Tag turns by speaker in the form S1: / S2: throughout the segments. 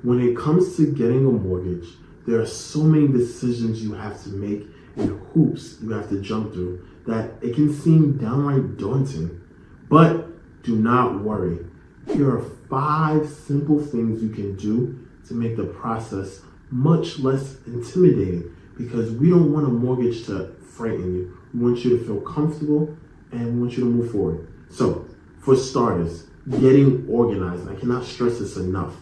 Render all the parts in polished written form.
S1: When it comes to getting a mortgage, there are so many decisions you have to make and hoops you have to jump through that it can seem downright daunting. But do not worry. Here are 5 simple things you can do to make the process much less intimidating, because we don't want a mortgage to frighten you. We want you to feel comfortable and we want you to move forward. So, for starters, getting organized. I cannot stress this enough.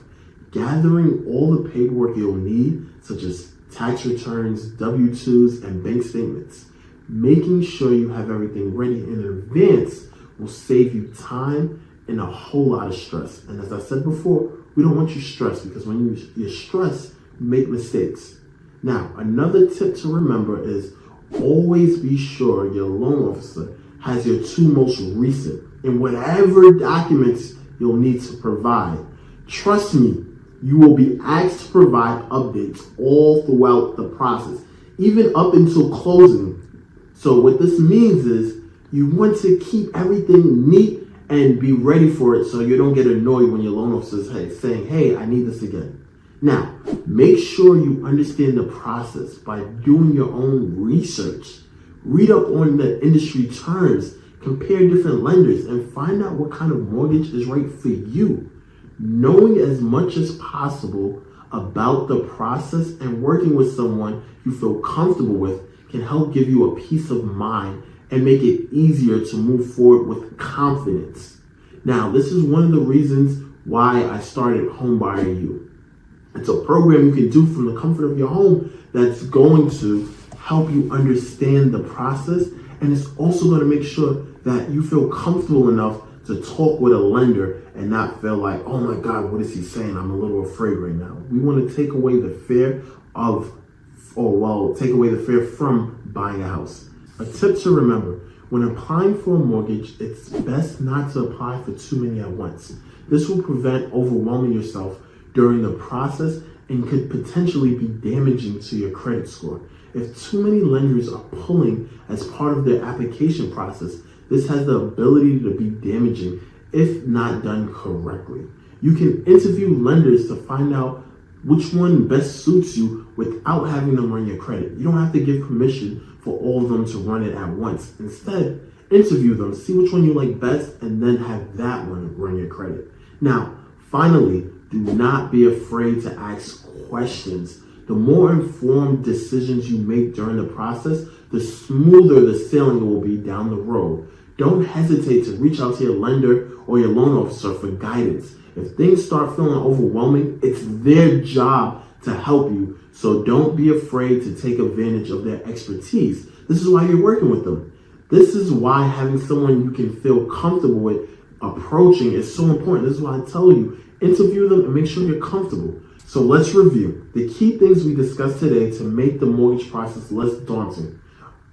S1: Gathering all the paperwork you'll need, such as tax returns, W-2s, and bank statements. Making sure you have everything ready in advance will save you time and a whole lot of stress. And as I said before, we don't want you stressed, because when you're stressed, you make mistakes. Now, another tip to remember is always be sure your loan officer has your 2 most recent and whatever documents you'll need to provide. Trust me, you will be asked to provide updates all throughout the process, even up until closing. So what this means is you want to keep everything neat and be ready for it, so you don't get annoyed when your loan officer is saying, hey, I need this again. Now, make sure you understand the process by doing your own research. Read up on the industry terms, compare different lenders, and find out what kind of mortgage is right for you. Knowing as much as possible about the process and working with someone you feel comfortable with can help give you a peace of mind and make it easier to move forward with confidence. Now, this is one of the reasons why I started Homebuyer U. It's a program you can do from the comfort of your home that's going to help you understand the process, and it's also going to make sure that you feel comfortable enough to talk with a lender and not feel like, oh my God, what is he saying? I'm a little afraid right now. We want to take away the fear take away the fear from buying a house. A tip to remember, when applying for a mortgage, it's best not to apply for too many at once. This will prevent overwhelming yourself during the process and could potentially be damaging to your credit score. If too many lenders are pulling as part of their application process, this has the ability to be damaging if not done correctly. You can interview lenders to find out which one best suits you without having them run your credit. You don't have to give permission for all of them to run it at once. Instead, interview them, see which one you like best, and then have that one run your credit. Now, finally, do not be afraid to ask questions. The more informed decisions you make during the process, the smoother the sailing will be down the road. Don't hesitate to reach out to your lender or your loan officer for guidance. If things start feeling overwhelming, it's their job to help you. So don't be afraid to take advantage of their expertise. This is why you're working with them. This is why having someone you can feel comfortable with approaching is so important. This is why I tell you, interview them and make sure you're comfortable. So let's review the key things we discussed today to make the mortgage process less daunting.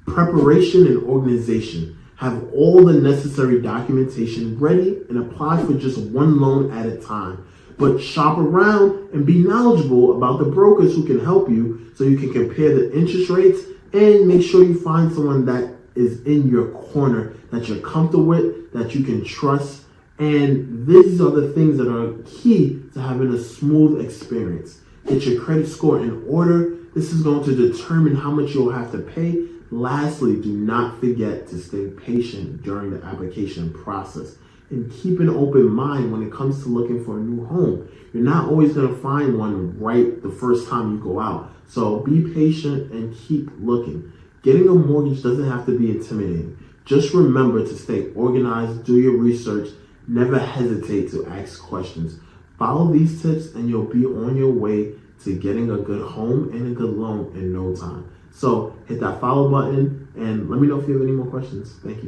S1: Preparation and organization. Have all the necessary documentation ready and apply for just one loan at a time. But shop around and be knowledgeable about the brokers who can help you so you can compare the interest rates and make sure you find someone that is in your corner, that you're comfortable with, that you can trust. And these are the things that are key to having a smooth experience. Get your credit score in order. This is going to determine how much you'll have to pay. Lastly, do not forget to stay patient during the application process and keep an open mind when it comes to looking for a new home. You're not always going to find one right the first time you go out. So be patient and keep looking. Getting a mortgage doesn't have to be intimidating. Just remember to stay organized, do your research, never hesitate to ask questions. Follow these tips and you'll be on your way to getting a good home and a good loan in no time. So hit that follow button and let me know if you have any more questions. Thank you.